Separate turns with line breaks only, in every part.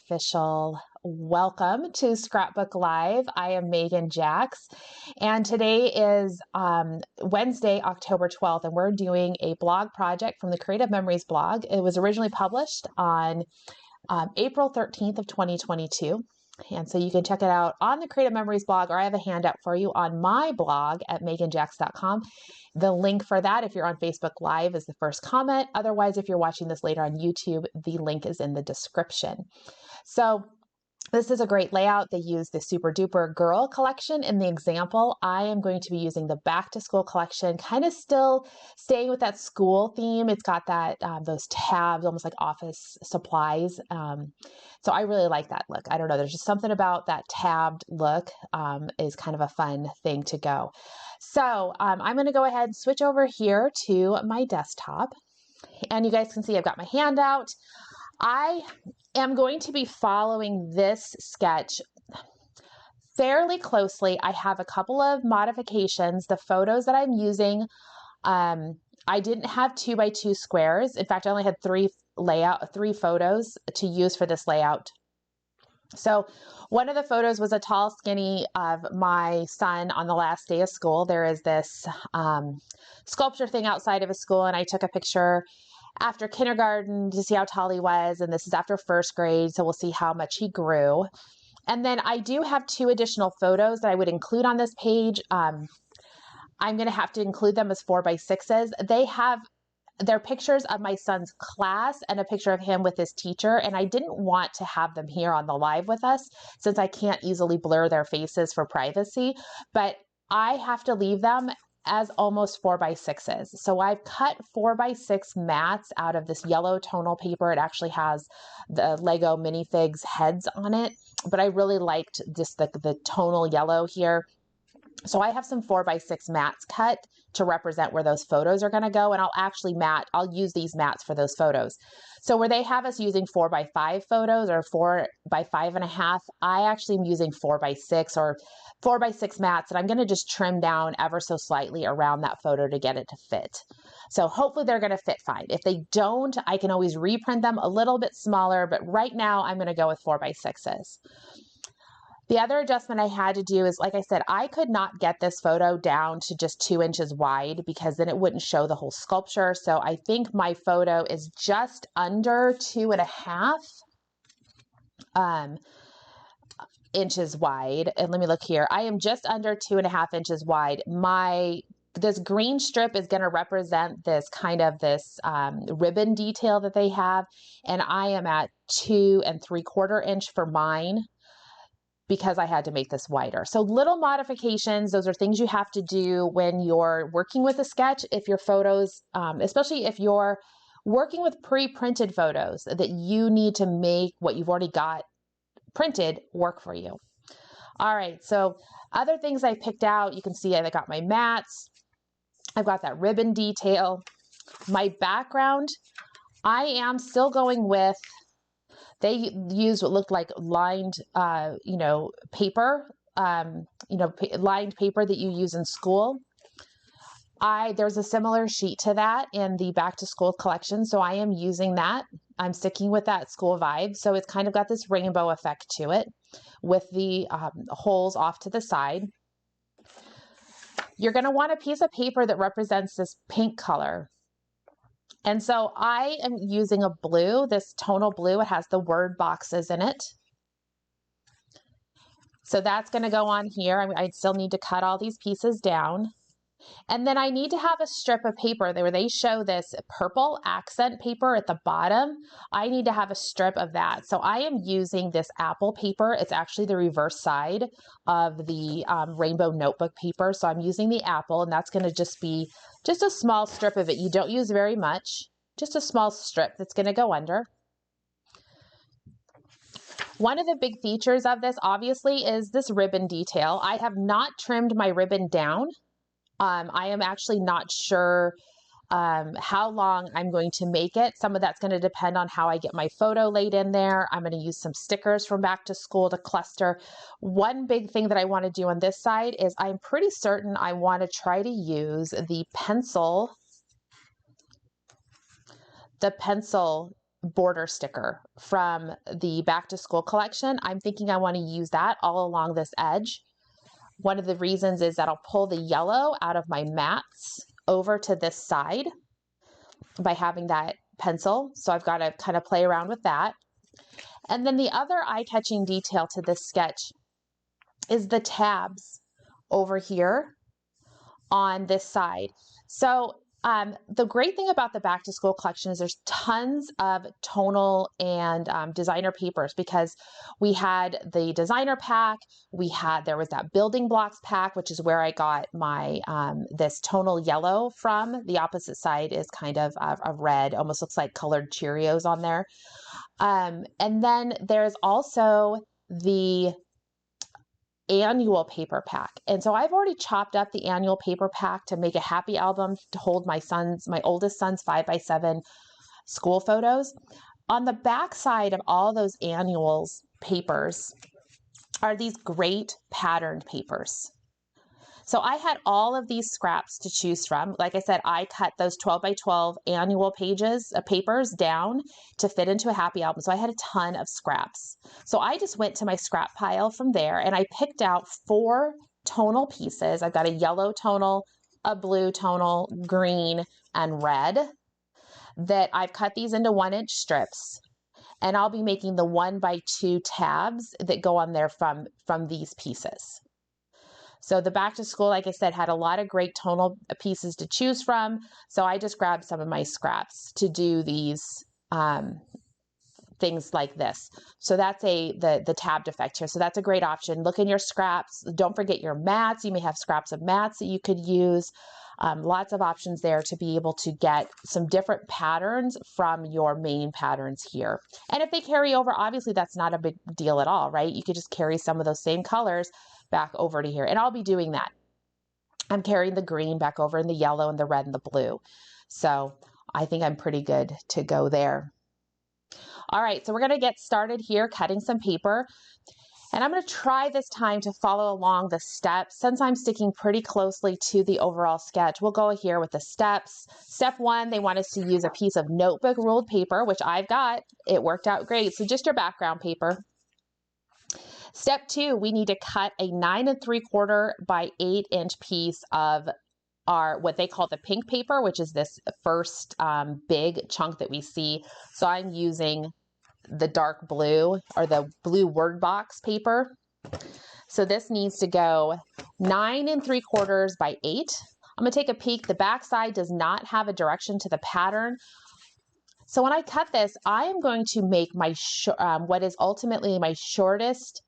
official welcome to Scrapbook Live. I am Megan Jax, and today is Wednesday, October 12th, and we're doing a blog project from the Creative Memories blog. It was originally published on April 13th of 2022. And so you can check it out on the Creative Memories blog, or I have a handout for you on my blog at megganjax.com. The link for that, if you're on Facebook Live, is the first comment. Otherwise, if you're watching this later on YouTube, the link is in the description. So this is a great layout. They use the Super Duper Girl collection in the example. I am going to be using the Back to School collection, kind of still staying with that school theme. It's got that those tabs, almost like office supplies. So I really like that look. I don't know, there's just something about that tabbed look is kind of a fun thing to go. So I'm going to go ahead and switch over here to my desktop. And you guys can see I've got my handout. I am going to be following this sketch fairly closely. I have a couple of modifications. The photos that I'm using, I didn't have 2x2 squares. In fact, I only had three photos to use for this layout. So one of the photos was a tall, skinny of my son on the last day of school. There is this sculpture thing outside of a school, and I took a picture after kindergarten to see how tall he was, and this is after first grade, so we'll see how much he grew. And then I do have two additional photos that I would include on this page. I'm going to have to include them as 4x6s. They're pictures of my son's class and a picture of him with his teacher, and I didn't want to have them here on the live with us since I can't easily blur their faces for privacy, but I have to leave them as almost 4x6s. So I've cut 4x6 mats out of this yellow tonal paper. It actually has the Lego minifigs heads on it, but I really liked just the tonal yellow here. So I have some 4x6 mats cut to represent where those photos are going to go, and I'll use these mats for those photos. So where they have us using 4x5 photos or 4x5.5, I actually am using 4x6 or 4x6 mats, and I'm going to just trim down ever so slightly around that photo to get it to fit. So hopefully they're going to fit fine. If they don't, I can always reprint them a little bit smaller, but right now I'm going to go with 4x6s. The other adjustment I had to do is, like I said, I could not get this photo down to just 2 inches wide because then it wouldn't show the whole sculpture. So I think my photo is just under 2.5 inches wide. And let me look here. I am just under 2.5 inches wide. This green strip is going to represent this ribbon detail that they have. And I am at 2 3/4 inch for mine, because I had to make this wider. So little modifications, those are things you have to do when you're working with a sketch. If your photos, especially if you're working with pre-printed photos, that you need to make what you've already got printed work for you. All right, so other things I picked out, you can see I got my mats, I've got that ribbon detail. My background, I am still going with, they used what looked like lined, paper, lined paper that you use in school. There's a similar sheet to that in the Back to School collection, so I am using that. I'm sticking with that school vibe, so it's kind of got this rainbow effect to it with the holes off to the side. You're going to want a piece of paper that represents this pink color. And so I am using a blue, this tonal blue. It has the word boxes in it. So that's going to go on here. I still need to cut all these pieces down. And then I need to have a strip of paper where they show this purple accent paper at the bottom. I need to have a strip of that. So I am using this apple paper. It's actually the reverse side of the rainbow notebook paper. So I'm using the apple, and that's going to just be just a small strip of it. You don't use very much, just a small strip that's going to go under. One of the big features of this, obviously, is this ribbon detail. I have not trimmed my ribbon down. I am actually not sure how long I'm going to make it. Some of that's going to depend on how I get my photo laid in there. I'm going to use some stickers from Back to School to cluster. One big thing that I want to do on this side is I'm pretty certain I want to try to use the pencil border sticker from the back to school collection. I'm thinking I want to use that all along this edge. One of the reasons is that I'll pull the yellow out of my mats over to this side by having that pencil. So I've got to kind of play around with that. And then the other eye-catching detail to this sketch is the tabs over here on this side. So the great thing about the back to school collection is there's tons of tonal and designer papers, because we had the designer pack, there was that building blocks pack, which is where I got my this tonal yellow from. The opposite side is kind of a red, almost looks like colored Cheerios on there. And then there's also the annual paper pack. And so I've already chopped up the annual paper pack to make a happy album to hold my oldest son's 5x7 school photos. On the back side of all those annuals papers are these great patterned papers. So I had all of these scraps to choose from. Like I said, I cut those 12x12 annual pages of papers down to fit into a happy album. So I had a ton of scraps. So I just went to my scrap pile from there and I picked out 4 tonal pieces. I've got a yellow tonal, a blue tonal, green, and red, that I've cut these into 1-inch strips. And I'll be making the 1x2 tabs that go on there from these pieces. So the back to school, like I said, had a lot of great tonal pieces to choose from. So I just grabbed some of my scraps to do these things like this. So that's the tabbed effect here. So that's a great option. Look in your scraps. Don't forget your mats. You may have scraps of mats that you could use. Lots of options there to be able to get some different patterns from your main patterns here. And if they carry over, obviously that's not a big deal at all, right? You could just carry some of those same colors back over to here. And I'll be doing that. I'm carrying the green back over and the yellow and the red and the blue. So I think I'm pretty good to go there. All right, so we're going to get started here cutting some paper. And I'm going to try this time to follow along the steps. Since I'm sticking pretty closely to the overall sketch, we'll go here with the steps. Step 1, they want us to use a piece of notebook ruled paper, which I've got. It worked out great. So just your background paper. Step 2, we need to cut a 9 3/4 by 8-inch piece of what they call the pink paper, which is this first big chunk that we see. So I'm using the dark blue, or the blue word box paper. So this needs to go 9 3/4 by 8. I'm going to take a peek. The back side does not have a direction to the pattern. So when I cut this, I am going to make my what is ultimately my shortest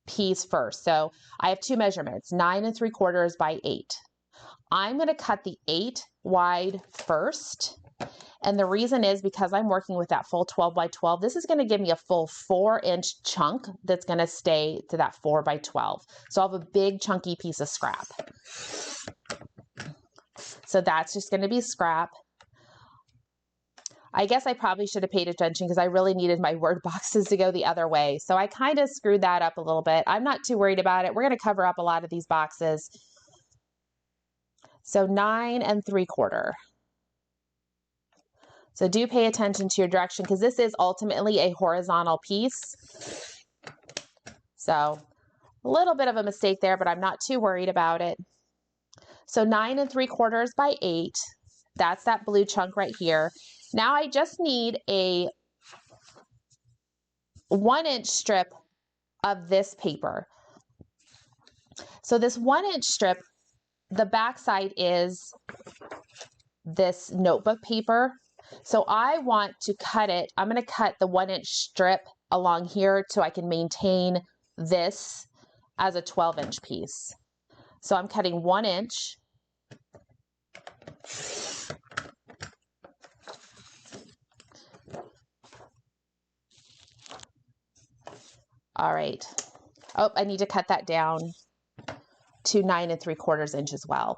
piece first. So I have 2 measurements, 9 3/4 by 8. I'm going to cut the 8 wide first. And the reason is because I'm working with that full 12x12. This is going to give me a full 4-inch chunk that's going to stay to that 4x12. So I'll have a big chunky piece of scrap. So that's just going to be scrap. I guess I probably should have paid attention because I really needed my word boxes to go the other way. So I kind of screwed that up a little bit. I'm not too worried about it. We're going to cover up a lot of these boxes. So 9 3/4. So do pay attention to your direction because this is ultimately a horizontal piece. So a little bit of a mistake there, but I'm not too worried about it. So 9 3/4 by 8. That's that blue chunk right here. Now I just need a 1-inch strip of this paper. So this 1-inch strip, the back side is this notebook paper. So I want to cut it. I'm going to cut the 1-inch strip along here so I can maintain this as a 12-inch piece. So I'm cutting 1 inch. All right. Oh, I need to cut that down to 9 3/4 inch as well.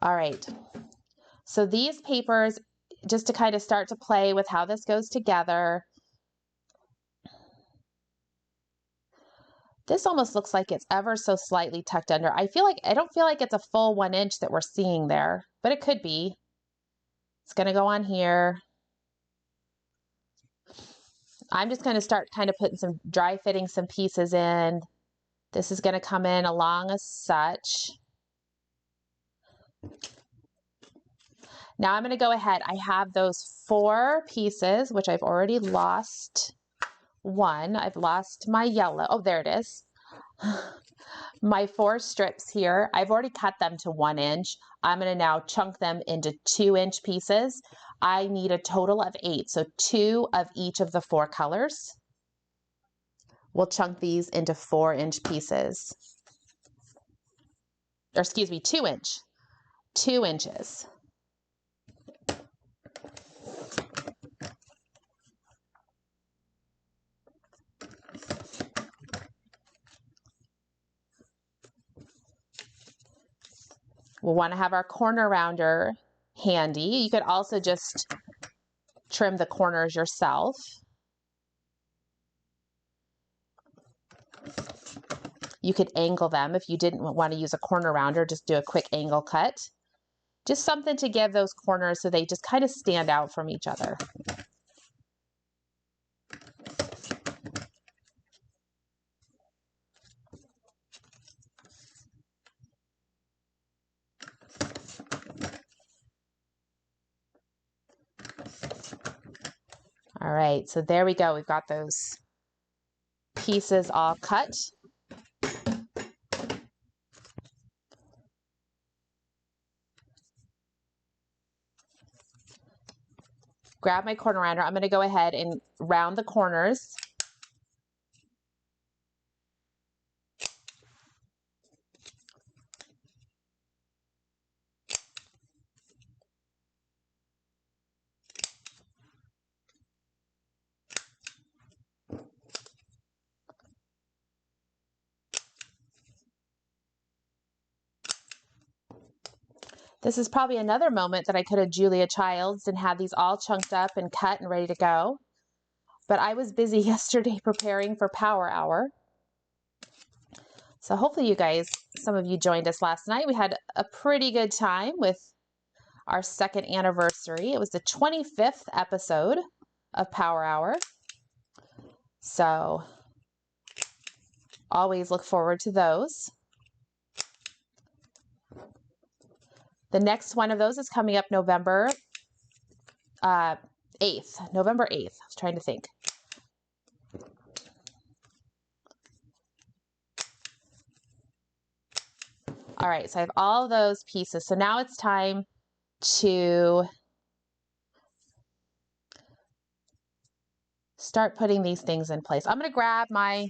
All right. So these papers, just to kind of start to play with how this goes together. This almost looks like it's ever so slightly tucked under. I don't feel like it's a full 1 inch that we're seeing there, but it could be. It's going to go on here. I'm just going to start kind of putting some dry fitting some pieces in. This is going to come in along as such. Now I'm going to go ahead. I have those 4 pieces, which I've already lost one. I've lost my yellow. Oh, there it is. My 4 strips here. I've already cut them to 1 inch. I'm going to now chunk them into 2-inch pieces. I need a total of 8, so 2 of each of the 4 colors. We'll chunk these into 4-inch pieces. Or excuse me, 2 inch. 2 inches. We'll want to have our corner rounder handy. You could also just trim the corners yourself. You could angle them if you didn't want to use a corner rounder, just do a quick angle cut. Just something to give those corners so they just kind of stand out from each other. All right, so there we go. We've got those pieces all cut. Grab my corner rounder. I'm going to go ahead and round the corners. This is probably another moment that I could have Julia Childs and had these all chunked up and cut and ready to go. But I was busy yesterday preparing for Power Hour. So hopefully you guys, some of you joined us last night. We had a pretty good time with our 2nd anniversary. It was the 25th episode of Power Hour. So always look forward to those. The next one of those is coming up November 8th. November 8th. I was trying to think. All right, so I have all those pieces. So now it's time to start putting these things in place. I'm going to grab my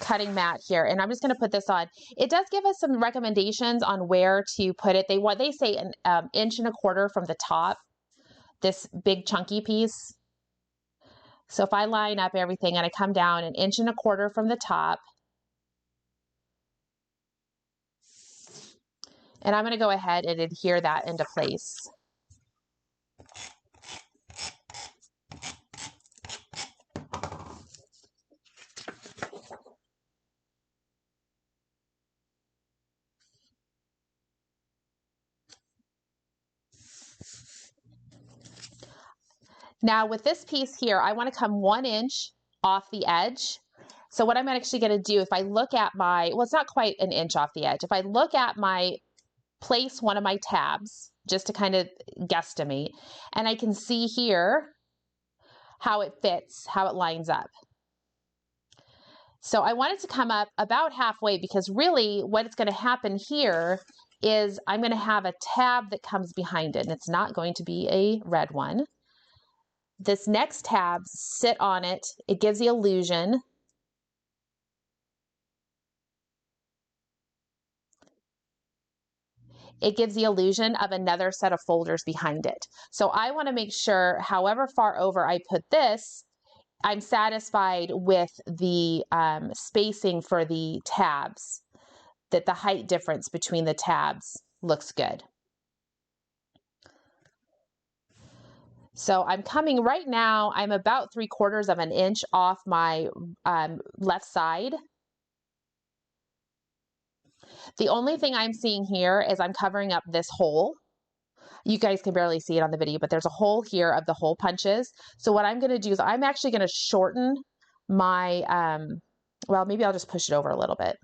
cutting mat here, and I'm just going to put this on. It does give us some recommendations on where to put it. They say an 1.25 inches from the top, this big chunky piece. So if I line up everything and I come down 1.25 inches from the top, and I'm going to go ahead and adhere that into place. Now with this piece here, I want to come 1 inch off the edge. So what I'm actually going to do, if I look at my, well, it's not quite 1 inch off the edge. If I look at place one of my tabs, just to kind of guesstimate, and I can see here how it fits, how it lines up. So I want it to come up about halfway, because really what's going to happen here is I'm going to have a tab that comes behind it, and it's not going to be a red one. This next tab, sit on it. It gives the illusion of another set of folders behind it. So I want to make sure, however far over I put this, I'm satisfied with the spacing for the tabs, that the height difference between the tabs looks good. So I'm coming right now, I'm about 3/4 of an inch off my left side. The only thing I'm seeing here is I'm covering up this hole. You guys can barely see it on the video, but there's a hole here of the hole punches. So what I'm gonna do is I'm actually gonna shorten my, well, maybe I'll just push it over a little bit.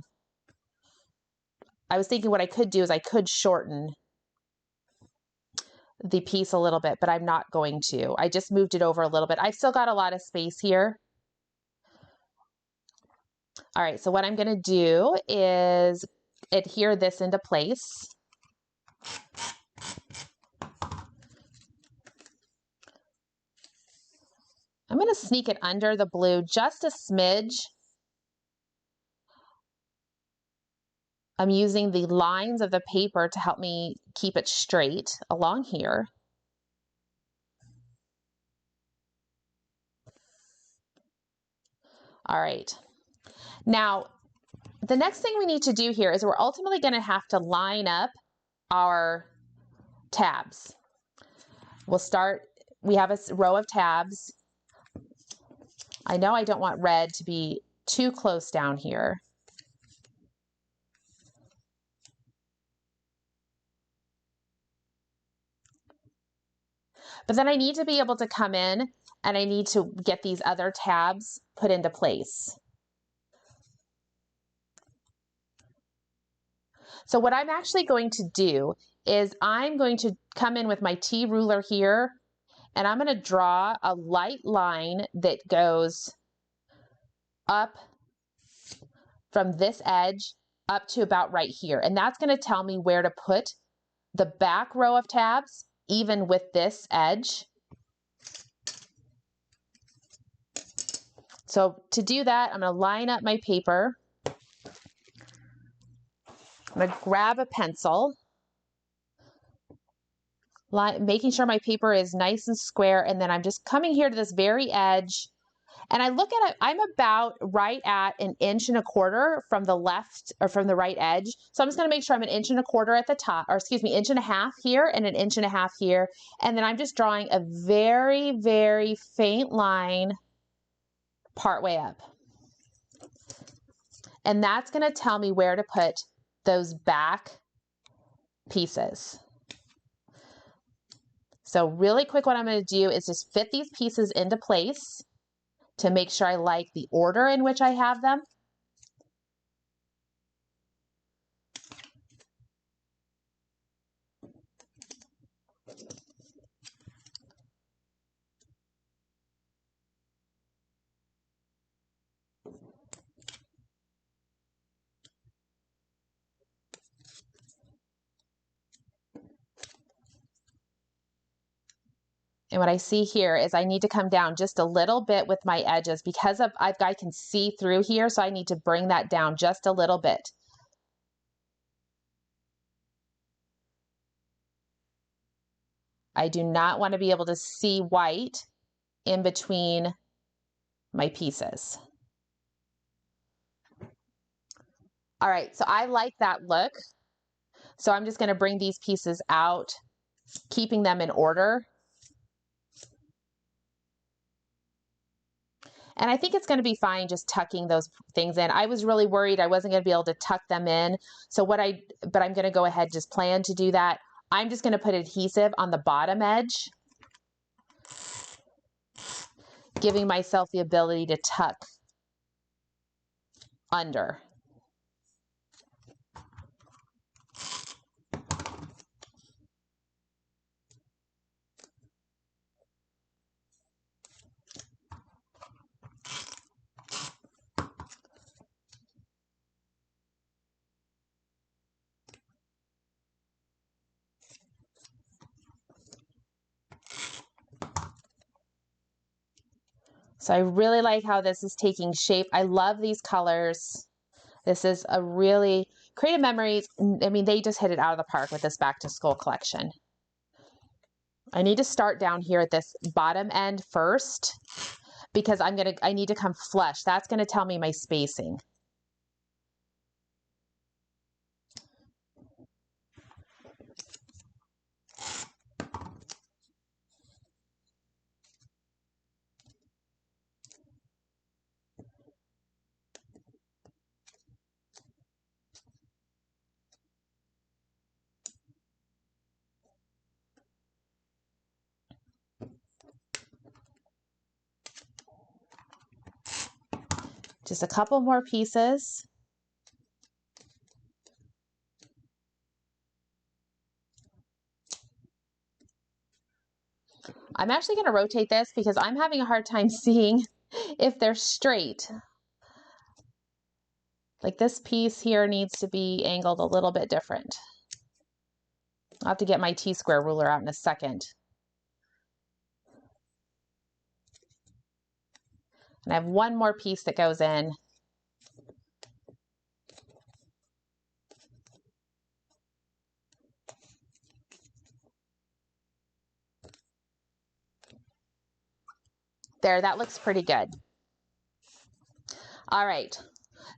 I was thinking what I could do is I could shorten the piece a little bit, but I'm not going to. I just moved it over a little bit. I've still got a lot of space here. All right, so what I'm gonna do is adhere this into place. I'm gonna sneak it under the blue just a smidge. I'm using the lines of the paper to help me keep it straight along here. All right. Now, the next thing we need to do here is we're ultimately going to have to line up our tabs. We'll start, we have a row of tabs. I know I don't want red to be too close down here. But then I need to be able to come in and I need to get these other tabs put into place. So what I'm actually going to do is I'm going to come in with my T ruler here and I'm going to draw a light line that goes up from this edge up to about right here. And that's going to tell me where to put the back row of tabs, even with this edge. So to do that, I'm going to line up my paper. I'm going to grab a pencil, making sure my paper is nice and square, and then I'm just coming here to this very edge, and I look at it, I'm about right at 1.25 inches from the left or from the right edge. So I'm just going to make sure I'm 1.25 inches at the top, or excuse me, 1.5 inches here and 1.5 inches here. And then I'm just drawing a very, very faint line part way up. And that's going to tell me where to put those back pieces. So really quick, what I'm going to do is just fit these pieces into place to make sure I like the order in which I have them. And what I see here is I need to come down just a little bit with my edges because I can see through here, so I need to bring that down just a little bit. I do not want to be able to see white in between my pieces. All right, so I like that look. So I'm just going to bring these pieces out, keeping them in order. And I think it's going to be fine just tucking those things in. I was really worried I wasn't going to be able to tuck them in. So but I'm going to go ahead, just plan to do that. I'm just going to put adhesive on the bottom edge, giving myself the ability to tuck under. So I really like how this is taking shape. I love these colors. This is a really Creative Memories. I mean, they just hit it out of the park with this back to school collection. I need to start down here at this bottom end first because I need to come flush. That's going to tell me my spacing. Just a couple more pieces. I'm actually going to rotate this because I'm having a hard time seeing if they're straight. Like this piece here needs to be angled a little bit different. I'll have to get my T-square ruler out in a second. And I have one more piece that goes in. There, that looks pretty good. All right,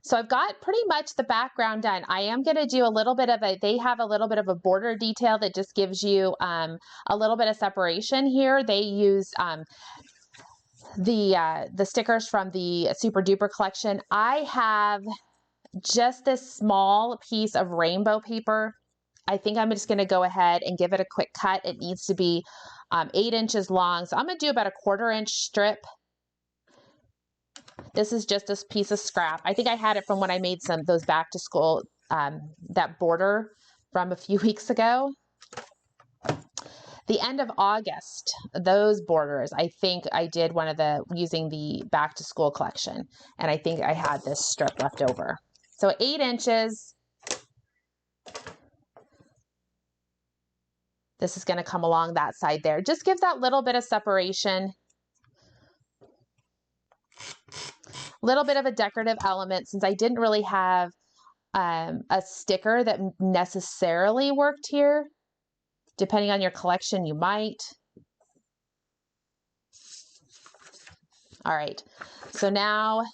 so I've got pretty much the background done. I am going to do a little bit of they have a little bit of a border detail that just gives you a little bit of separation here. They use the stickers from the Super Duper collection. I have just this small piece of rainbow paper. I think I'm just going to go ahead and give it a quick cut. It needs to be 8 inches long. So I'm going to do about a 1/4 inch strip. This is just this piece of scrap. I think I had it from when I made those back to school, that border from a few weeks ago. The end of August, those borders, I think I did one of using the back to school collection. And I think I had this strip left over. So 8 inches. This is going to come along that side there. Just give that little bit of separation. Little bit of a decorative element, since I didn't really have a sticker that necessarily worked here. Depending on your collection, you might. All right, so now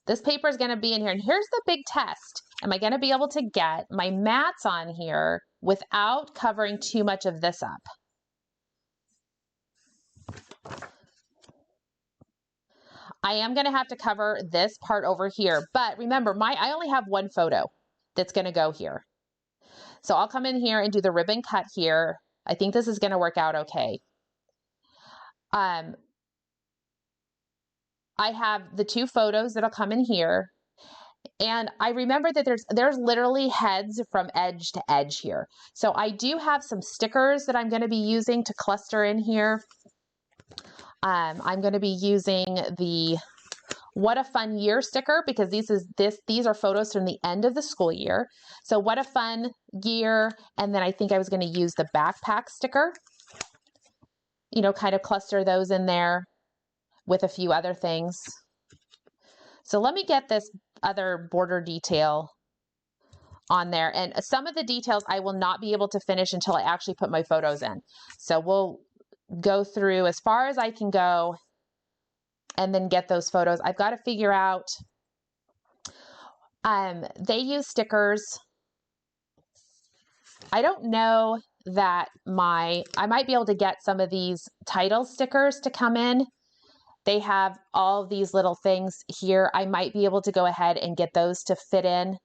this paper is going to be in here, and here's the big test. Am I going to be able to get my mats on here without covering too much of this up? I am going to have to cover this part over here, but remember, I only have one photo that's going to go here. So I'll come in here and do the ribbon cut here. I think this is going to work out okay. I have the 2 photos that'll come in here. And I remember that there's literally heads from edge to edge here. So I do have some stickers that I'm going to be using to cluster in here. I'm going to be using the What a Fun Year sticker, because these are photos from the end of the school year. So what a fun year. And then I think I was going to use the backpack sticker, you know, kind of cluster those in there with a few other things. So let me get this other border detail on there. And some of the details I will not be able to finish until I actually put my photos in. So we'll go through as far as I can go and then get those photos. I've got to figure out, they use stickers. I don't know that I might be able to get some of these title stickers to come in. They have all of these little things here. I might be able to go ahead and get those to fit in.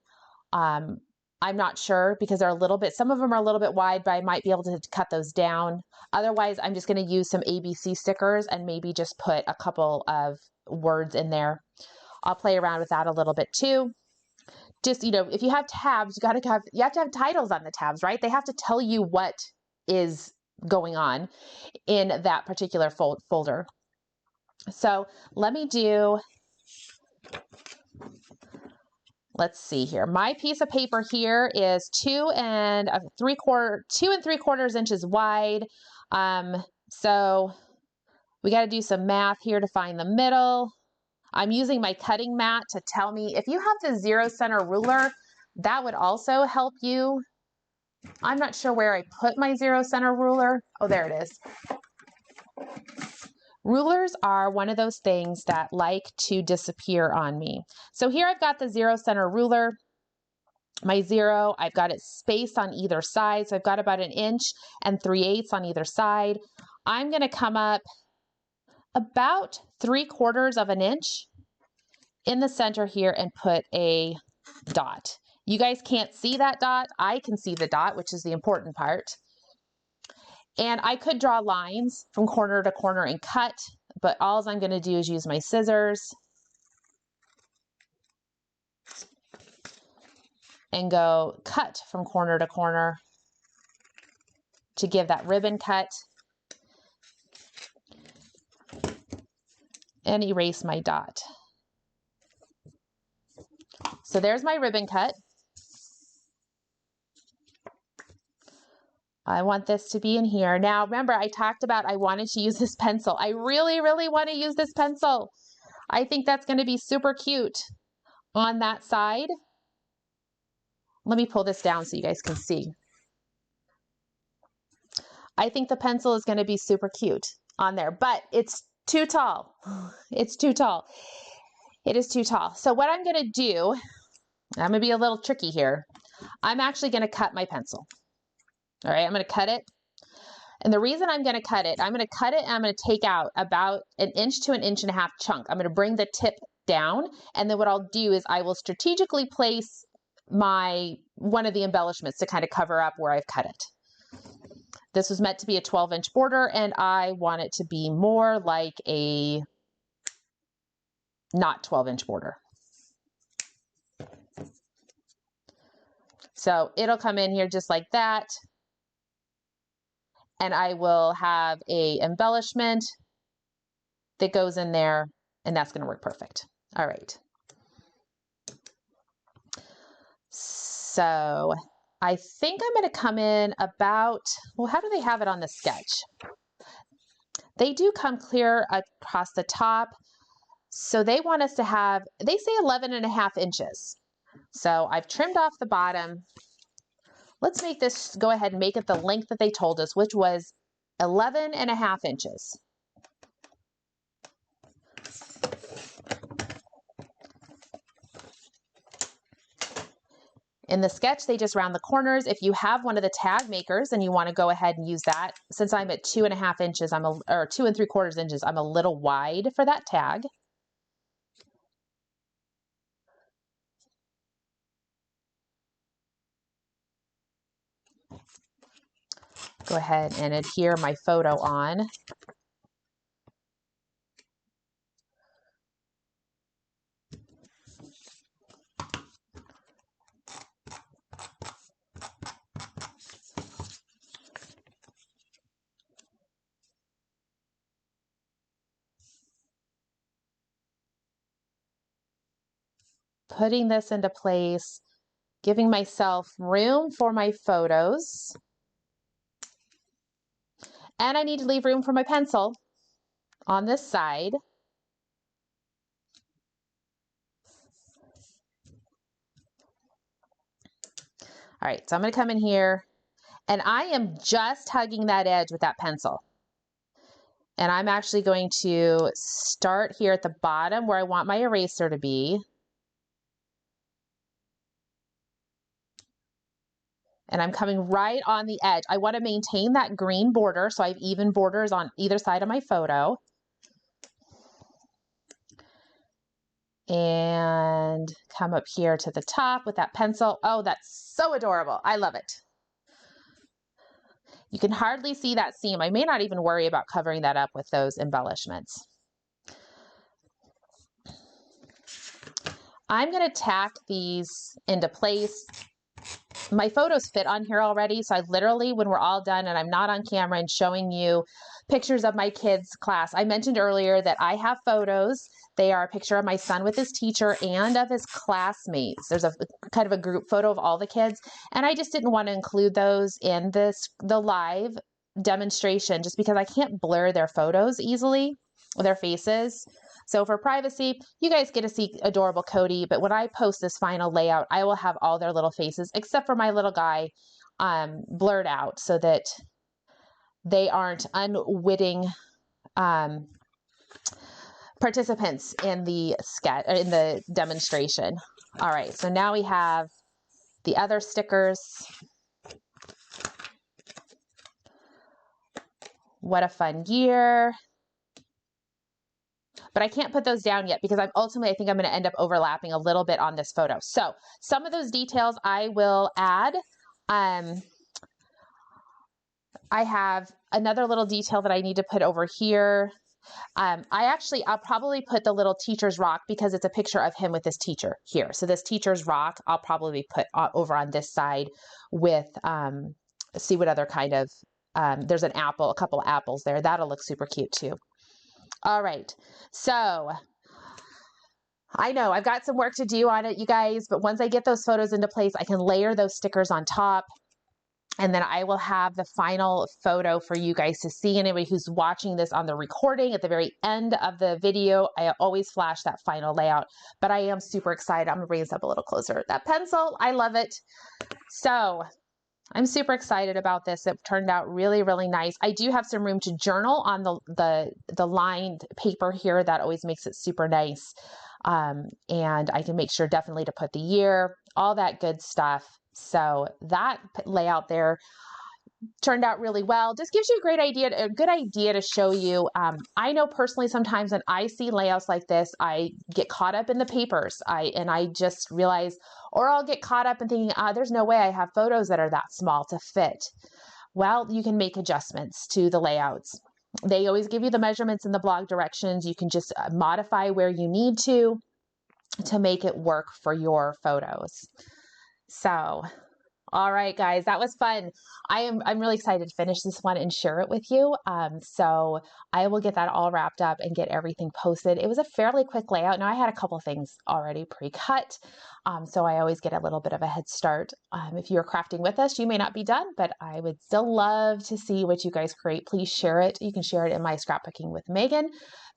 I'm not sure because they're some of them are a little bit wide, but I might be able to cut those down. Otherwise, I'm just going to use some ABC stickers and maybe just put a couple of words in there. I'll play around with that a little bit too. Just, you know, if you have tabs, you have to have titles on the tabs, right? They have to tell you what is going on in that particular folder. So let me let's see here. My piece of paper here is 2 3/4 inches wide. So we got to do some math here to find the middle. I'm using my cutting mat to tell me if you have the 0 center ruler, that would also help you. I'm not sure where I put my 0 center ruler. Oh, there it is. Rulers are one of those things that like to disappear on me. So here I've got the 0 center ruler. My 0, I've got it spaced on either side. So I've got about 1 3/8 on either side. I'm going to come up about 3/4 inch in the center here and put a dot. You guys can't see that dot. I can see the dot, which is the important part. And I could draw lines from corner to corner and cut but all I'm going to do is use my scissors and go cut from corner to corner to give that ribbon cut and erase my dot. So there's my ribbon cut. I want this to be in here. Now, remember, I talked about I wanted to use this pencil. I really, really want to use this pencil. I think that's going to be super cute on that side. Let me pull this down so you guys can see. I think the pencil is going to be super cute on there, but it's too tall. It's too tall. It is too tall. So what I'm going to do, I'm going to be a little tricky here. I'm actually going to cut my pencil. All right, I'm going to cut it. And the reason I'm going to cut it, I'm going to cut it and I'm going to take out about 1 inch to 1.5 inch chunk. I'm going to bring the tip down. And then what I'll do is I will strategically place one of the embellishments to kind of cover up where I've cut it. This was meant to be a 12-inch border and I want it to be more like a not 12-inch border. So it'll come in here just like that. And I will have a embellishment that goes in there, and that's going to work perfect. All right. So I think I'm going to come in about, well, how do they have it on the sketch? They do come clear across the top. So they want us to have, they say 11.5 inches. So I've trimmed off the bottom. Let's make this, go ahead and make it the length that they told us, which was 11.5 inches. In the sketch, they just round the corners. If you have one of the tag makers and you want to go ahead and use that, since I'm at 2.5 inches, or 2 3/4 inches, I'm a little wide for that tag. Go ahead and adhere my photo on. Putting this into place, giving myself room for my photos. And I need to leave room for my pencil on this side. All right, so I'm going to come in here and I am just hugging that edge with that pencil. And I'm actually going to start here at the bottom where I want my eraser to be. And I'm coming right on the edge. I want to maintain that green border, so I have even borders on either side of my photo. And come up here to the top with that pencil. Oh, that's so adorable. I love it. You can hardly see that seam. I may not even worry about covering that up with those embellishments. I'm going to tack these into place. My photos fit on here already, so I literally, when we're all done and I'm not on camera and showing you pictures of my kids' class, I mentioned earlier that I have photos. They are a picture of my son with his teacher and of his classmates. There's a kind of a group photo of all the kids, and I just didn't want to include those in the live demonstration just because I can't blur their photos easily, their faces. So for privacy, you guys get to see adorable Cody, but when I post this final layout, I will have all their little faces, except for my little guy, blurred out so that they aren't unwitting participants in the sketch, in the demonstration. All right, so now we have the other stickers. What a fun year. But I can't put those down yet because I think I'm going to end up overlapping a little bit on this photo. So some of those details I will add. I have another little detail that I need to put over here. I'll probably put the little teacher's rock because it's a picture of him with his teacher here. So this teacher's rock, I'll probably put over on this side with, see what other kind of, there's an apple, a couple of apples there. That'll look super cute too. All right. So I know I've got some work to do on it, you guys, but once I get those photos into place, I can layer those stickers on top. And then I will have the final photo for you guys to see. Anybody who's watching this on the recording at the very end of the video, I always flash that final layout, but I am super excited. I'm gonna bring this up a little closer. That pencil, I love it. So I'm super excited about this. It turned out really, really nice. I do have some room to journal on the lined paper here. That always makes it super nice. And I can make sure definitely to put the year, all that good stuff. So that layout there turned out really well. Just gives you a good idea to show you. I know personally sometimes when I see layouts like this, I get caught up in the papers. I just realize, or I'll get caught up in thinking, there's no way I have photos that are that small to fit. Well, you can make adjustments to the layouts. They always give you the measurements in the blog directions. You can just modify where you need to make it work for your photos. So, all right, guys, that was fun. I'm really excited to finish this one and share it with you. So I will get that all wrapped up and get everything posted. It was a fairly quick layout. Now I had a couple things already pre-cut. So I always get a little bit of a head start. If you're crafting with us, you may not be done, but I would still love to see what you guys create. Please share it. You can share it in my Scrapbooking with Megan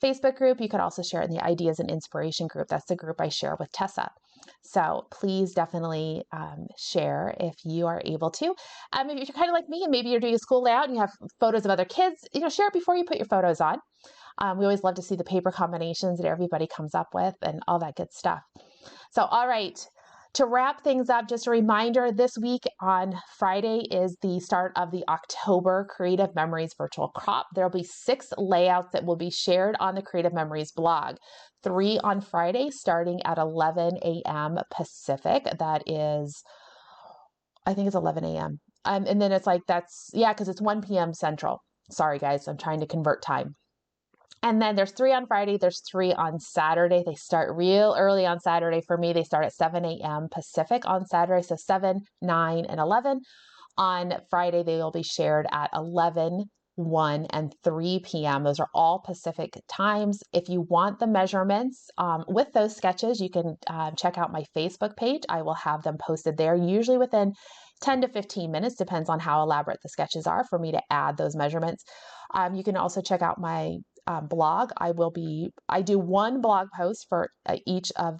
Facebook group. You could also share it in the Ideas and Inspiration group. That's the group I share with Tessa. So please definitely share if you are able to. If you're kind of like me and maybe you're doing a school layout and you have photos of other kids, share it before you put your photos on. We always love to see the paper combinations that everybody comes up with and all that good stuff. So, all right, to wrap things up, just a reminder, this week on Friday is the start of the October Creative Memories virtual crop. There'll be 6 layouts that will be shared on the Creative Memories blog. 3 on Friday starting at 11 a.m. Pacific. That is, I think it's 11 a.m. And then it's like, because it's 1 p.m. Central. Sorry, guys, I'm trying to convert time. And then there's 3 on Friday, there's 3 on Saturday. They start real early on Saturday. For me, they start at 7 a.m. Pacific on Saturday. So 7, 9, and 11. On Friday, they will be shared at 11, 1, and 3 p.m. Those are all Pacific times. If you want the measurements with those sketches, you can check out my Facebook page. I will have them posted there, usually within 10 to 15 minutes, depends on how elaborate the sketches are for me to add those measurements. You can also check out my blog. I do one blog post for each of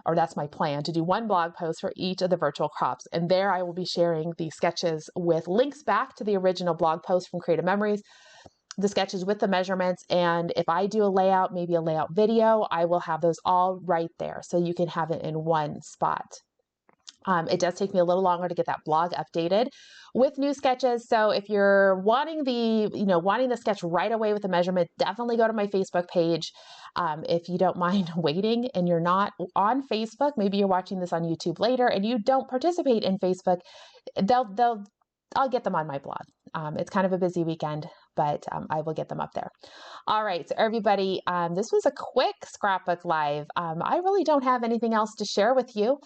or that's my plan, to do one blog post for each of the virtual crops. And there I will be sharing the sketches with links back to the original blog post from Creative Memories, the sketches with the measurements. And if I do a layout, maybe a layout video, I will have those all right there. So you can have it in one spot. It does take me a little longer to get that blog updated with new sketches. So if you're wanting the sketch right away with the measurement, definitely go to my Facebook page. If you don't mind waiting and you're not on Facebook, maybe you're watching this on YouTube later and you don't participate in Facebook, I'll get them on my blog. It's kind of a busy weekend, but I will get them up there. All right, so everybody, this was a quick Scrapbook Live. I really don't have anything else to share with you.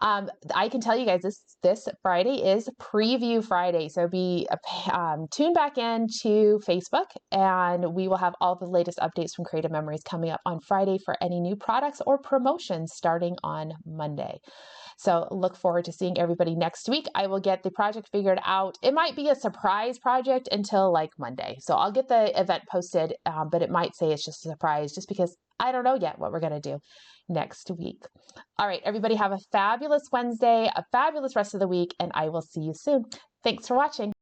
I can tell you guys this Friday is Preview Friday. So tune back in to Facebook and we will have all the latest updates from Creative Memories coming up on Friday for any new products or promotions starting on Monday. So look forward to seeing everybody next week. I will get the project figured out. It might be a surprise project until like Monday. So I'll get the event posted, but it might say it's just a surprise just because I don't know yet what we're going to do next week. All right, everybody have a fabulous Wednesday, a fabulous rest of the week, and I will see you soon. Thanks for watching.